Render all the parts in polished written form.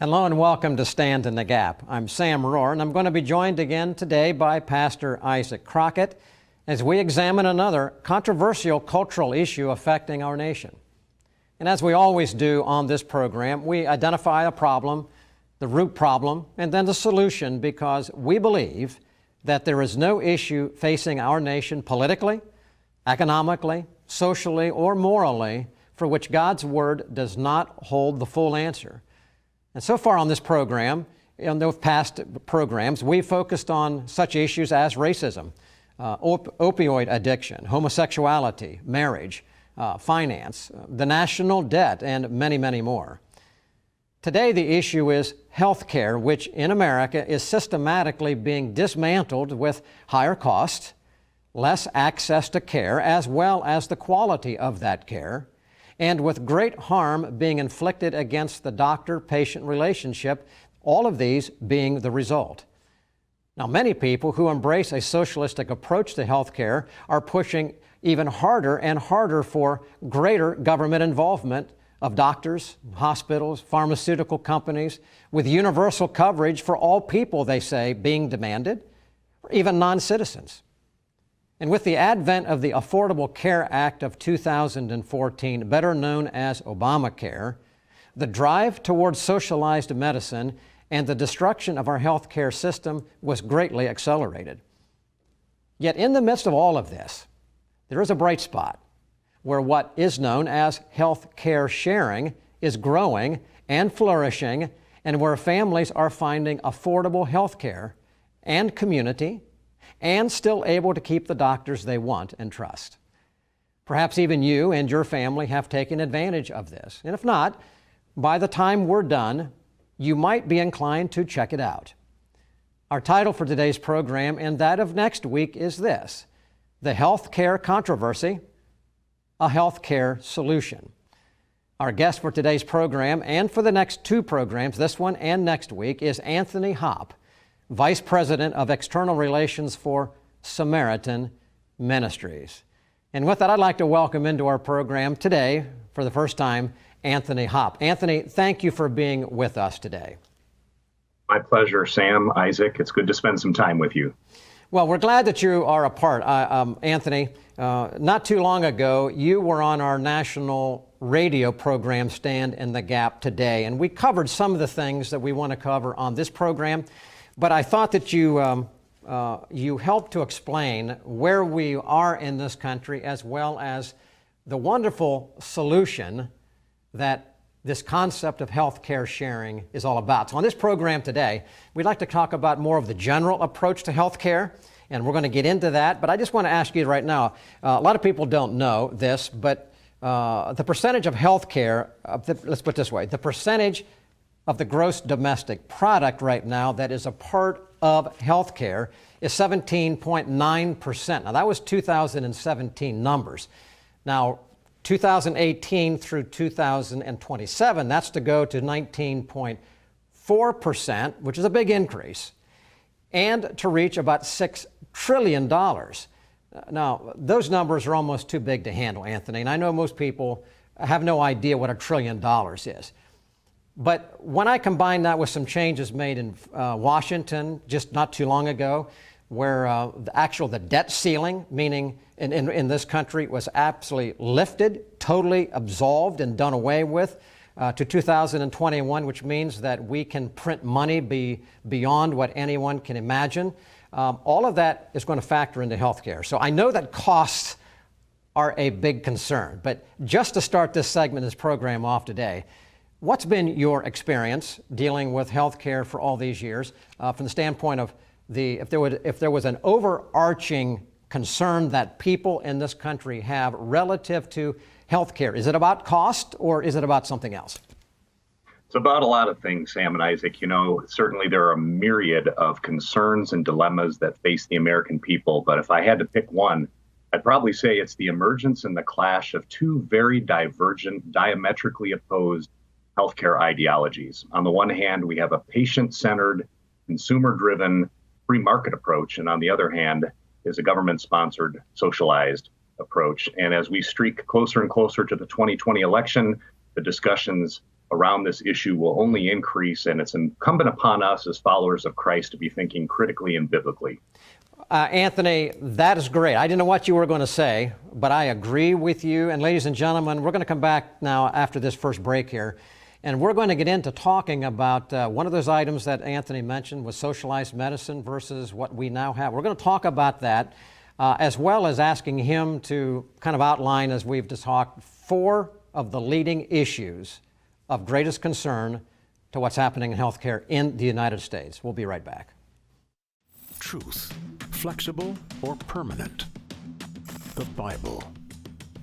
Hello and welcome to Stand in the Gap. I'm Sam Rohrer, and I'm going to be joined again today by Pastor Isaac Crockett as we examine another controversial cultural issue affecting our nation. And as we always do on this program, we identify a problem, the root problem, and then the solution, because we believe that there is no issue facing our nation politically, economically, socially, or morally for which God's Word does not hold the full answer. And so far on this program, in those past programs, we focused on such issues as racism, opioid addiction, homosexuality, marriage, finance, the national debt, and many, many more. Today, the issue is health care, which in America is systematically being dismantled with higher costs, less access to care, as well as the quality of that care, and with great harm being inflicted against the doctor-patient relationship, all of these being the result. Now, many people who embrace a socialistic approach to health care are pushing even harder and harder for greater government involvement of doctors, hospitals, pharmaceutical companies, with universal coverage for all people, they say, being demanded, or even non-citizens. And with the advent of the Affordable Care Act of 2014, better known as Obamacare, the drive towards socialized medicine and the destruction of our health care system was greatly accelerated. Yet in the midst of all of this, there is a bright spot where what is known as health care sharing is growing and flourishing, and where families are finding affordable health care and community, and still able to keep the doctors they want and trust. Perhaps even you and your family have taken advantage of this. And if not, by the time we're done, you might be inclined to check it out. Our title for today's program and that of next week is this: The Health Care Controversy, a Health Care Solution. Our guest for today's program and for the next two programs, this one and next week, is Anthony Hopp, Vice President of External Relations for Samaritan Ministries. And with that, I'd like to welcome into our program today, for the first time, Anthony Hopp. Anthony, thank you for being with us today. My pleasure, Sam, Isaac. It's good to spend some time with you. Well, we're glad that you are a part. Anthony, not too long ago, you were on our national radio program, Stand in the Gap Today, and we covered some of the things that we want to cover on this program. But I thought that you helped to explain where we are in this country, as well as the wonderful solution that this concept of health care sharing is all about. So on this program today, we'd like to talk about more of the general approach to health care, and we're going to get into that. But I just want to ask you right now, a lot of people don't know this, but the percentage of health care, let's put it this way, the percentage of the gross domestic product right now that is a part of healthcare is 17.9%. Now, that was 2017 numbers. Now, 2018 through 2027, that's to go to 19.4%, which is a big increase, and to reach about $6 trillion. Now, those numbers are almost too big to handle, Anthony, and I know most people have no idea what $1 trillion is. But when I combine that with some changes made in Washington just not too long ago, where the debt ceiling, meaning in this country, was absolutely lifted, totally absolved and done away with to 2021, which means that we can print money beyond what anyone can imagine. All of that is going to factor into healthcare. So I know that costs are a big concern, but just to start this segment, this program off today, what's been your experience dealing with healthcare for all these years from the standpoint of if there was an overarching concern that people in this country have relative to healthcare? Is it about cost or is it about something else? It's about a lot of things, Sam and Isaac. You know, certainly there are a myriad of concerns and dilemmas that face the American people. But if I had to pick one, I'd probably say it's the emergence and the clash of two very divergent, diametrically opposed healthcare ideologies. On the one hand, we have a patient-centered, consumer-driven, free market approach, and on the other hand is a government-sponsored, socialized approach. And as we streak closer and closer to the 2020 election, the discussions around this issue will only increase, and it's incumbent upon us as followers of Christ to be thinking critically and biblically. Anthony, that is great. I didn't know what you were going to say, but I agree with you. And ladies and gentlemen, we're going to come back now after this first break here, and we're going to get into talking about one of those items that Anthony mentioned was socialized medicine versus what we now have. We're going to talk about that, as well as asking him to kind of outline, as we've just talked, 4 of the leading issues of greatest concern to what's happening in healthcare in the United States. We'll be right back. Truth, flexible or permanent? The Bible,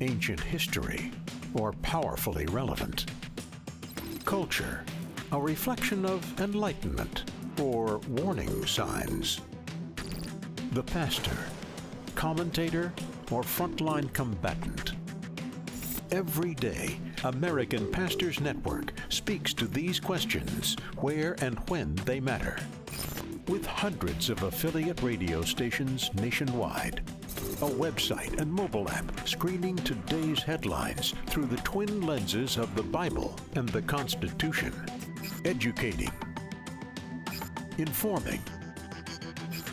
ancient history, or powerfully relevant? Culture, a reflection of enlightenment or warning signs? The pastor, commentator, or frontline combatant? Every day, American Pastors Network speaks to these questions where and when they matter. With hundreds of affiliate radio stations nationwide, a website and mobile app screening today's headlines through the twin lenses of the Bible and the Constitution, educating, informing,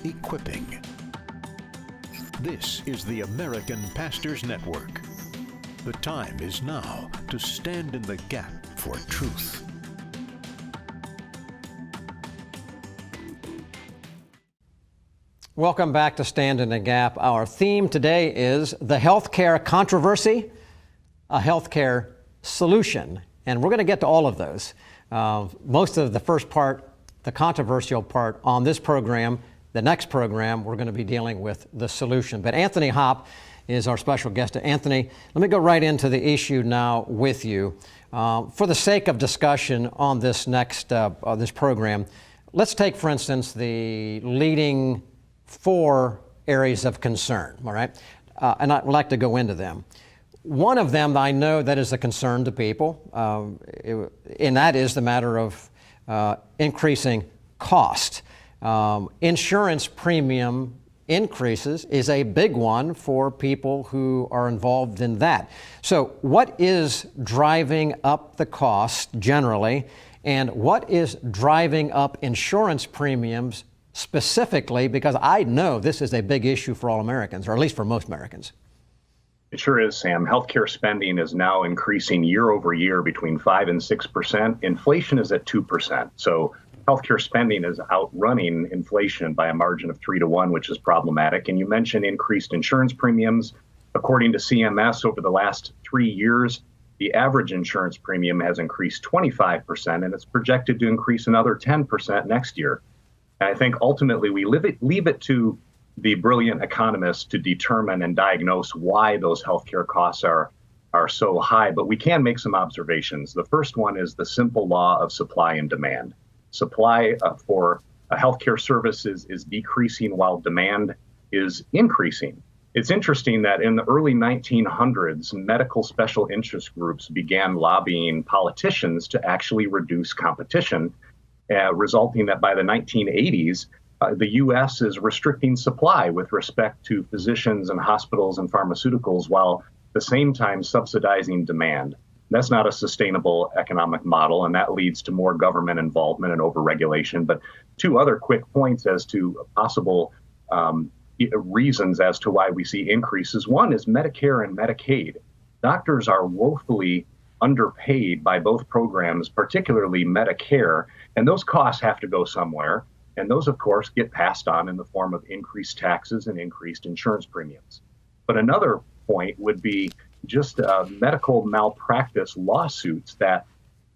equipping. This is the American Pastors Network. The time is now to stand in the gap for truth. Welcome back to Stand in the Gap. Our theme today is the healthcare controversy, a healthcare solution. And we're going to get to all of those. Most of the first part, the controversial part on this program, the next program, we're going to be dealing with the solution. But Anthony Hopp is our special guest. Anthony, let me go right into the issue now with you. For the sake of discussion on this next this program, let's take, for instance, the leading 4 areas of concern, all right? And I'd like to go into them. One of them I know that is a concern to people, and that is the matter of increasing cost. Insurance premium increases is a big one for people who are involved in that. So what is driving up the cost generally, and what is driving up insurance premiums specifically, because I know this is a big issue for all Americans, or at least for most Americans? It sure is, Sam. Healthcare spending is now increasing year over year between 5 and 6%. Inflation is at 2%. So healthcare spending is outrunning inflation by a margin of 3 to 1, which is problematic. And you mentioned increased insurance premiums. According to CMS, over the last 3 years, the average insurance premium has increased 25%, and it's projected to increase another 10% next year. And I think ultimately we leave it to the brilliant economists to determine and diagnose why those healthcare costs are so high. But we can make some observations. The first one is the simple law of supply and demand. Supply for healthcare services is decreasing while demand is increasing. It's interesting that in the early 1900s, medical special interest groups began lobbying politicians to actually reduce competition, resulting that by the 1980s, the U.S. is restricting supply with respect to physicians and hospitals and pharmaceuticals, while at the same time subsidizing demand. That's not a sustainable economic model, and that leads to more government involvement and overregulation. But 2 other quick points as to possible reasons as to why we see increases. One is Medicare and Medicaid. Doctors are woefully underpaid by both programs, particularly Medicare, and those costs have to go somewhere. And those, of course, get passed on in the form of increased taxes and increased insurance premiums. But another point would be just medical malpractice lawsuits that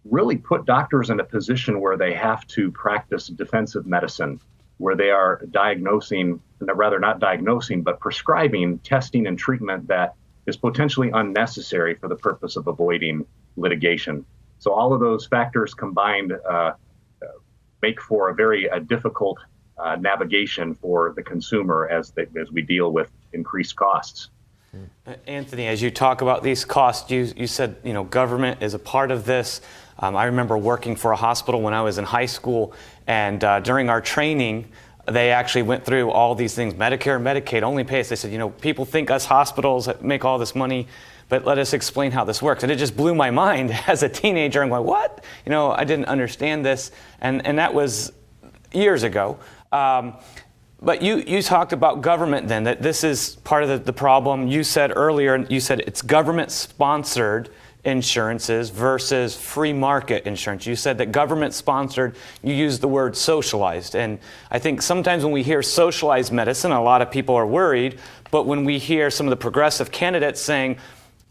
really put doctors in a position where they have to practice defensive medicine, where they are diagnosing, rather not diagnosing, but prescribing testing and treatment that is potentially unnecessary for the purpose of avoiding litigation. So all of those factors combined make for a very difficult navigation for the consumer as we deal with increased costs. Anthony, as you talk about these costs, you said, government is a part of this. I remember working for a hospital when I was in high school, and during our training, they actually went through all these things. Medicare and Medicaid only pay us. They said, people think us hospitals make all this money, but let us explain how this works. And it just blew my mind as a teenager. I'm going, what? I didn't understand this. And that was years ago. But you talked about government then, that this is part of the problem. You said earlier, it's government-sponsored insurances versus free market insurance. You said that government-sponsored, you used the word socialized. And I think sometimes when we hear socialized medicine, a lot of people are worried. But when we hear some of the progressive candidates saying,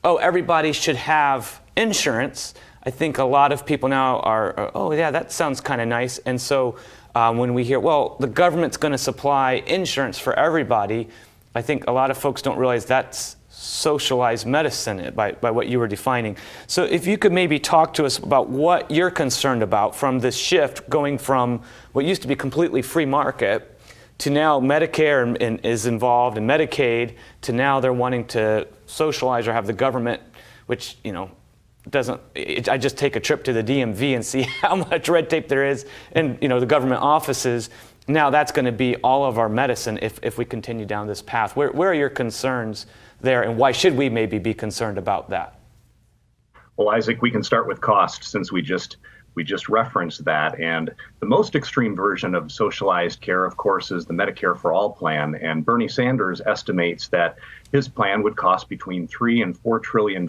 oh, everybody should have insurance, I think a lot of people now are oh, yeah, that sounds kind of nice. And so when we hear, well, the government's going to supply insurance for everybody, I think a lot of folks don't realize that's socialized medicine by what you were defining. So if you could maybe talk to us about what you're concerned about from this shift going from what used to be completely free market to now Medicare is involved and Medicaid to now they're wanting to socialize or have the government, which, I just take a trip to the DMV and see how much red tape there is in, the government offices. Now that's going to be all of our medicine if we continue down this path. Where are your concerns there, and why should we maybe be concerned about that? Well, Isaac, we can start with cost since we just referenced that. And the most extreme version of socialized care, of course, is the Medicare for All plan. And Bernie Sanders estimates that his plan would cost between $3 and $4 trillion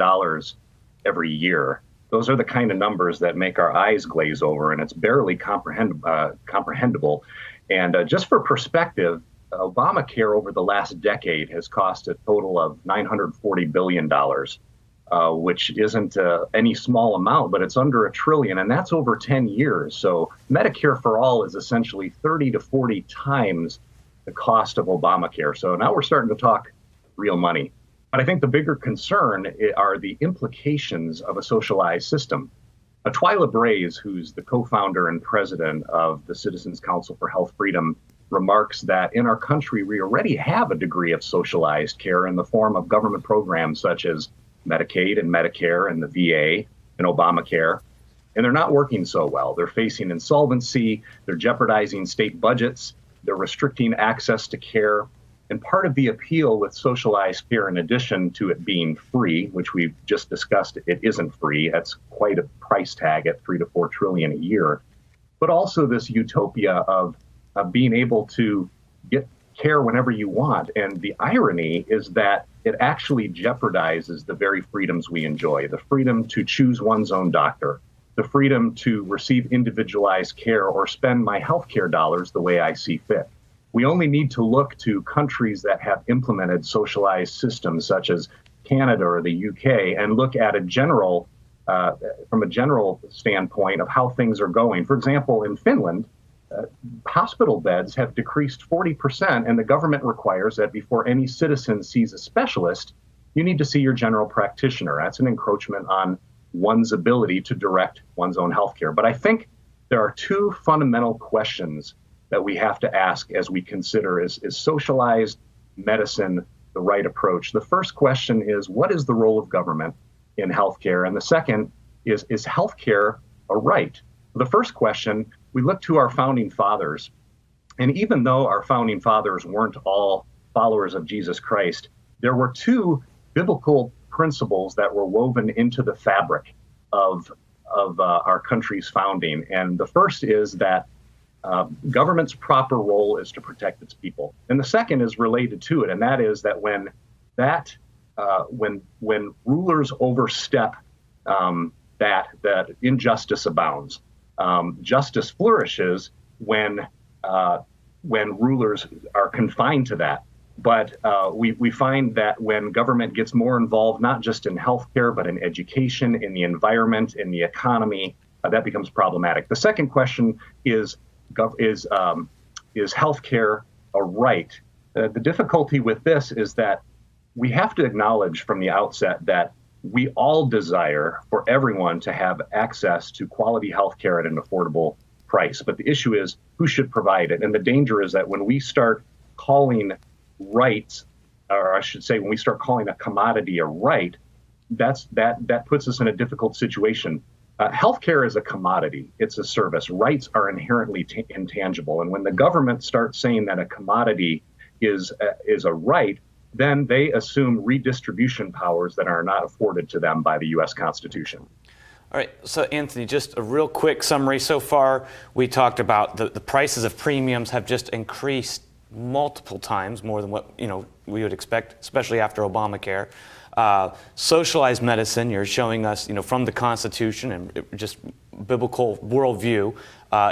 every year. Those are the kind of numbers that make our eyes glaze over, and it's barely comprehensible. And just for perspective, Obamacare over the last decade has cost a total of $940 billion, which isn't any small amount, but it's under $1 trillion, and that's over 10 years. So Medicare for All is essentially 30 to 40 times the cost of Obamacare. So now we're starting to talk real money. But I think the bigger concern are the implications of a socialized system. Twyla Braze, who's the co-founder and president of the Citizens Council for Health Freedom, remarks that in our country, we already have a degree of socialized care in the form of government programs such as Medicaid and Medicare and the VA and Obamacare, and they're not working so well. They're facing insolvency, they're jeopardizing state budgets, they're restricting access to care. And part of the appeal with socialized care, in addition to it being free, which we've just discussed, it isn't free. That's quite a price tag at $3 to $4 trillion a year. But also this utopia of being able to get care whenever you want. And the irony is that it actually jeopardizes the very freedoms we enjoy, the freedom to choose one's own doctor, the freedom to receive individualized care or spend my healthcare dollars the way I see fit. We only need to look to countries that have implemented socialized systems such as Canada or the UK and look at from a general standpoint of how things are going. For example, in Finland, hospital beds have decreased 40%, and the government requires that before any citizen sees a specialist, you need to see your general practitioner. That's an encroachment on one's ability to direct one's own healthcare. But I think there are two fundamental questions that we have to ask as we consider is socialized medicine the right approach? The first question is, what is the role of government in healthcare? And the second is healthcare a right? The first question, we look to our founding fathers, and even though our founding fathers weren't all followers of Jesus Christ, there were two biblical principles that were woven into the fabric of our country's founding. And the first is that government's proper role is to protect its people. And the second is related to it, and that is that when rulers overstep that injustice abounds. Justice flourishes when rulers are confined to that. But we find that when government gets more involved, not just in healthcare, but in education, in the environment, in the economy, that becomes problematic. The second question is healthcare a right? The difficulty with this is that we have to acknowledge from the outset that we all desire for everyone to have access to quality healthcare at an affordable price. But the issue is who should provide it. And the danger is that when we start calling rights, or I should say, when we start calling a commodity a right, that puts us in a difficult situation. Healthcare is a commodity. It's a service. Rights are inherently intangible. And when the government starts saying that a commodity is a right, then they assume redistribution powers that are not afforded to them by the U.S. Constitution. All right, so Anthony, just a real quick summary. So far, we talked about the prices of premiums have just increased multiple times, more than what we would expect, especially after Obamacare. Socialized medicine, you're showing us, from the Constitution and just biblical worldview,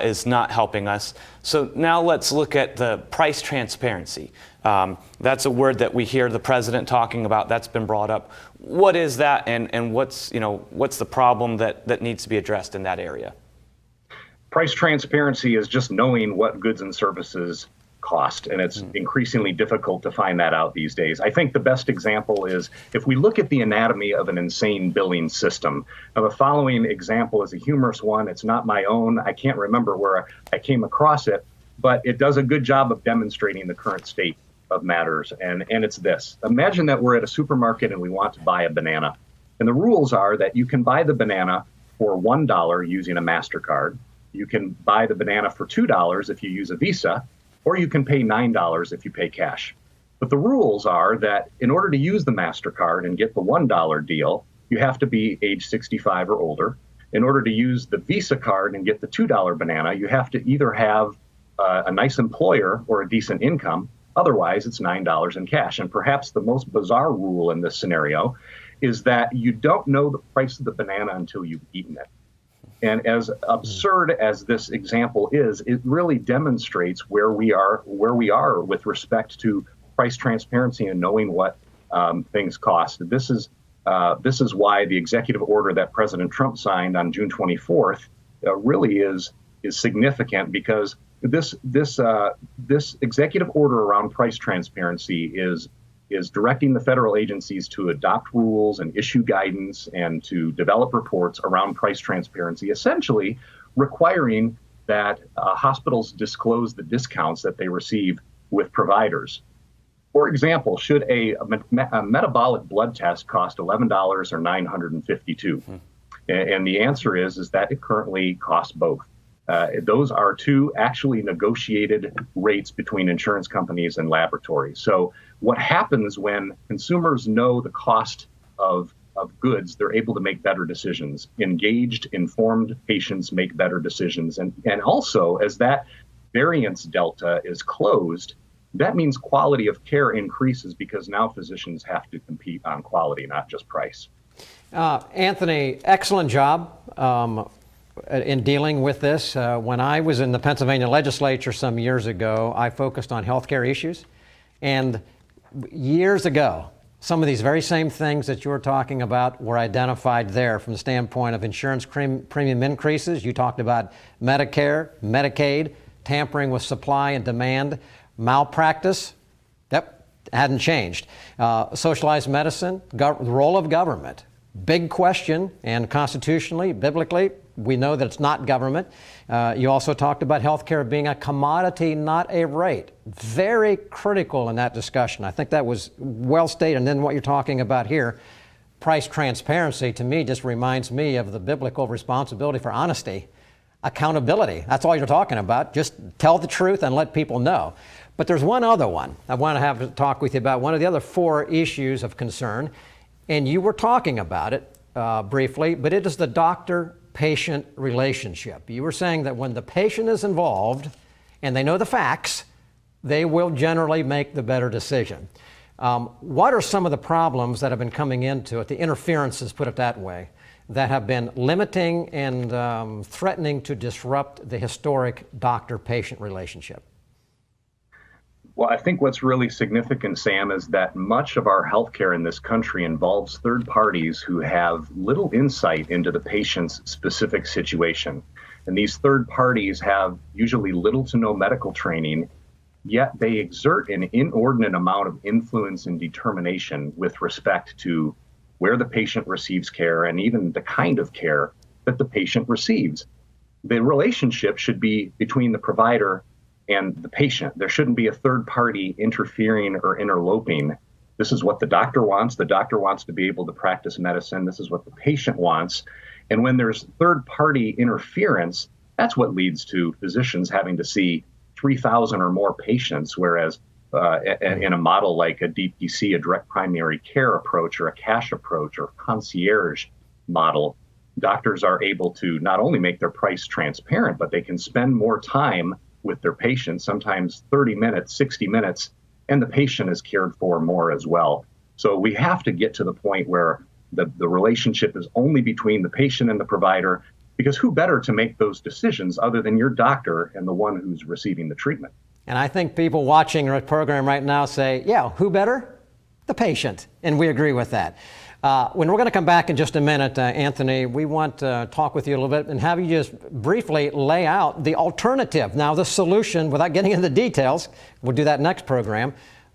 is not helping us. So now let's look at the price transparency. That's a word that we hear the president talking about. That's been brought up. What is that, and what's the problem that needs to be addressed in that area? Price transparency is just knowing what goods and services cost, and it's increasingly difficult to find that out these days. I think the best example is if we look at the anatomy of an insane billing system. Now, the following example is a humorous one. It's not my own. I can't remember where I came across it, but it does a good job of demonstrating the current state of matters, and it's this. Imagine that we're at a supermarket and we want to buy a banana, and the rules are that you can buy the banana for $1 using a MasterCard, you can buy the banana for $2 if you use a Visa, or you can pay $9 if you pay cash. But the rules are that in order to use the MasterCard and get the $1 deal, you have to be age 65 or older. In order to use the Visa card and get the $2 banana, you have to either have a nice employer or a decent income. Otherwise, it's $9 in cash. And perhaps the most bizarre rule in this scenario is that you don't know the price of the banana until you've eaten it. And as absurd as this example is, it really demonstrates where we are with respect to price transparency and knowing what things cost. This is why the executive order that President Trump signed on June 24th really is significant, because this executive order around price transparency is directing the federal agencies to adopt rules and issue guidance and to develop reports around price transparency, essentially requiring that hospitals disclose the discounts that they receive with providers. For example, should a metabolic blood test cost $11 or $952? And the answer is that it currently costs both. Those are two actually negotiated rates between insurance companies and laboratories. So what happens when consumers know the cost of goods, they're able to make better decisions. Engaged, informed patients make better decisions. And also, as that variance delta is closed, that means quality of care increases, because now physicians have to compete on quality, not just price. Anthony, excellent job in dealing with this. When I was in the Pennsylvania legislature some years ago, I focused on healthcare issues. And years ago, some of these very same things that you were talking about were identified there from the standpoint of insurance premium increases. You talked about Medicare, Medicaid, tampering with supply and demand, malpractice. Yep, hadn't changed. Socialized medicine, the role of government. Big question, and constitutionally, biblically, we know that it's not government. You also talked about healthcare being a commodity, not a rate. Very critical in that discussion. I think that was well stated. And then what you're talking about here, price transparency, to me just reminds me of the biblical responsibility for honesty, accountability. That's all you're talking about. Just tell the truth and let people know. But there's one other one I want to have to talk with you about, one of the other 4 issues of concern. And you were talking about it briefly, but it is the doctor-patient relationship. You were saying that when the patient is involved and they know the facts, they will generally make the better decision. What are some of the problems that have been coming into it, the interferences, put it that way, that have been limiting and threatening to disrupt the historic doctor-patient relationship? Well, I think what's really significant, Sam, is that much of our healthcare in this country involves third parties who have little insight into the patient's specific situation. And these third parties have usually little to no medical training, yet they exert an inordinate amount of influence and determination with respect to where the patient receives care and even the kind of care that the patient receives. The relationship should be between the provider and the patient. There shouldn't be a third party interfering or interloping. This is what the doctor wants. The doctor wants to be able to practice medicine. This is what the patient wants. And when there's third party interference, that's what leads to physicians having to see 3,000 or more patients, whereas in a model like a DPC, a direct primary care approach, or a cash approach, or concierge model, doctors are able to not only make their price transparent, but they can spend more time with their patients, sometimes 30 minutes, 60 minutes, and the patient is cared for more as well. So we have to get to the point where the relationship is only between the patient and the provider, because who better to make those decisions other than your doctor and the one who's receiving the treatment? And I think people watching our program right now say, yeah, who better? The patient. And we agree with that. When we're going to come back in just a minute, Anthony, we want to talk with you a little bit and have you just briefly lay out the alternative. Now, the solution, without getting into the details, we'll do that next program,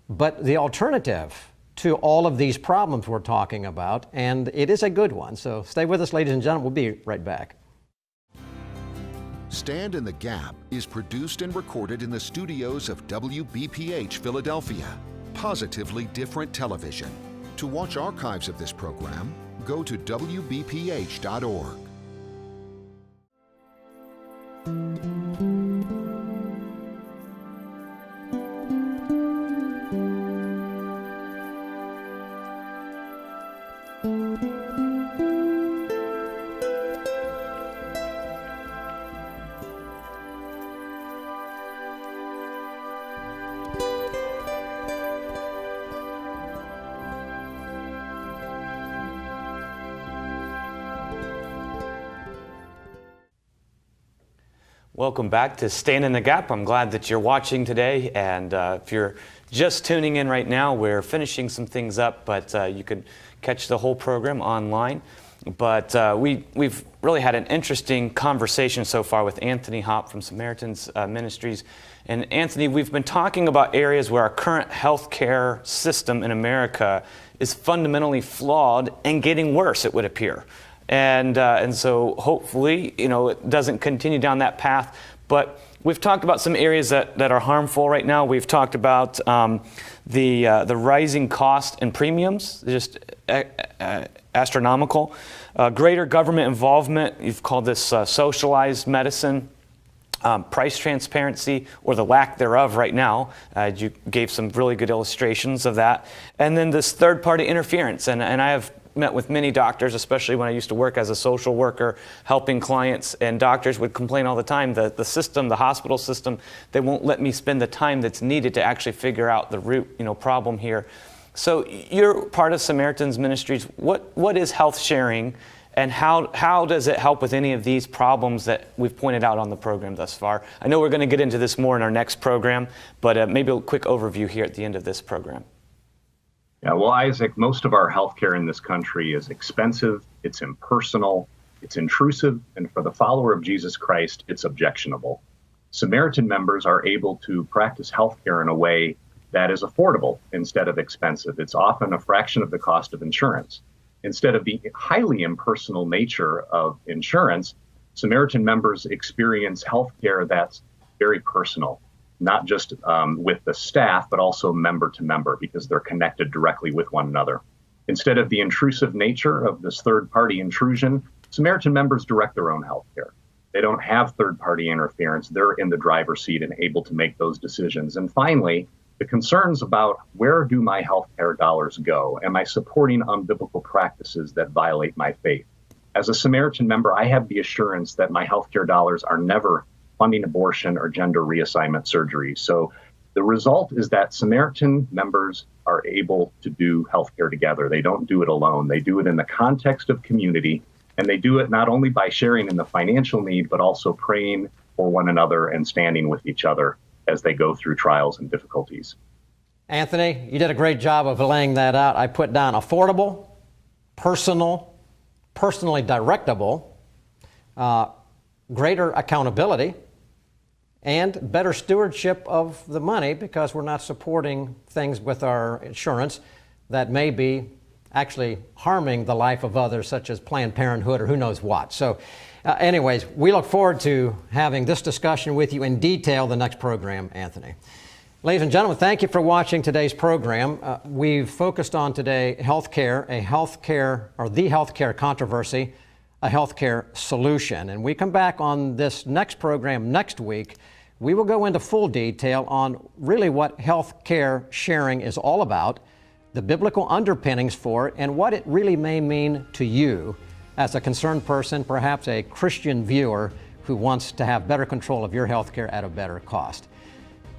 but the alternative to all of these problems we're talking about, and it is a good one. So stay with us, ladies and gentlemen. We'll be right back. Stand in the Gap is produced and recorded in the studios of WBPH Philadelphia, positively different television. To watch archives of this program, go to WBPH.org. Welcome back to Stand in the Gap. I'm glad that you're watching today, and if you're just tuning in right now, we're finishing some things up, but you can catch the whole program online. But we've really had an interesting conversation so far with Anthony Hopp from Samaritan Ministries. And Anthony, we've been talking about areas where our current healthcare system in America is fundamentally flawed and getting worse, it would appear. And so hopefully, it doesn't continue down that path. But we've talked about some areas that are harmful right now. We've talked about the rising cost and premiums, just astronomical. Greater government involvement, you've called this socialized medicine. Price transparency, or the lack thereof right now. You gave some really good illustrations of that. And then this third-party interference. And I have met with many doctors, especially when I used to work as a social worker, helping clients, and doctors would complain all the time that the system, the hospital system, they won't let me spend the time that's needed to actually figure out the root, problem here. So you're part of Samaritan's Ministries. What is health sharing, and how does it help with any of these problems that we've pointed out on the program thus far? I know we're going to get into this more in our next program, but maybe a quick overview here at the end of this program. Yeah, well, Isaac, most of our healthcare in this country is expensive, it's impersonal, it's intrusive, and for the follower of Jesus Christ, it's objectionable. Samaritan members are able to practice healthcare in a way that is affordable instead of expensive. It's often a fraction of the cost of insurance. Instead of the highly impersonal nature of insurance, Samaritan members experience healthcare that's very personal. Not just with the staff, but also member to member, because they're connected directly with one another. Instead of the intrusive nature of this third-party intrusion, Samaritan members direct their own health care. They don't have third-party interference. They're in the driver's seat and able to make those decisions. And finally, the concerns about where do my healthcare dollars go? Am I supporting unbiblical practices that violate my faith? As a Samaritan member, I have the assurance that my healthcare dollars are never funding abortion or gender reassignment surgery. So the result is that Samaritan members are able to do healthcare together. They don't do it alone. They do it in the context of community, and they do it not only by sharing in the financial need, but also praying for one another and standing with each other as they go through trials and difficulties. Anthony, you did a great job of laying that out. I put down affordable, personally directable, greater accountability, and better stewardship of the money, because we're not supporting things with our insurance that may be actually harming the life of others, such as Planned Parenthood or who knows what. So anyways, we look forward to having this discussion with you in detail the next program, Anthony. Ladies and gentlemen, thank you for watching today's program. We've focused on today the healthcare controversy, a healthcare solution. And we come back on this next program next week we will go into full detail on really what health care sharing is all about, the biblical underpinnings for it, and what it really may mean to you as a concerned person, perhaps a Christian viewer who wants to have better control of your health care at a better cost.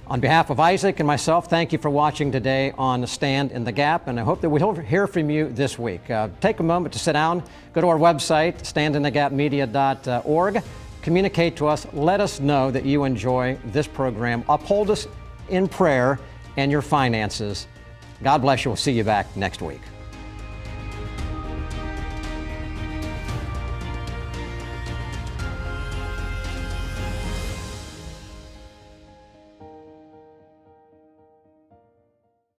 On behalf of Isaac and myself, thank you for watching today on Stand in the Gap, and I hope that we'll hear from you this week. Take a moment to sit down, go to our website, standinthegapmedia.org, communicate to us, let us know that you enjoy this program, uphold us in prayer and your finances. God bless you. We'll see you back next week.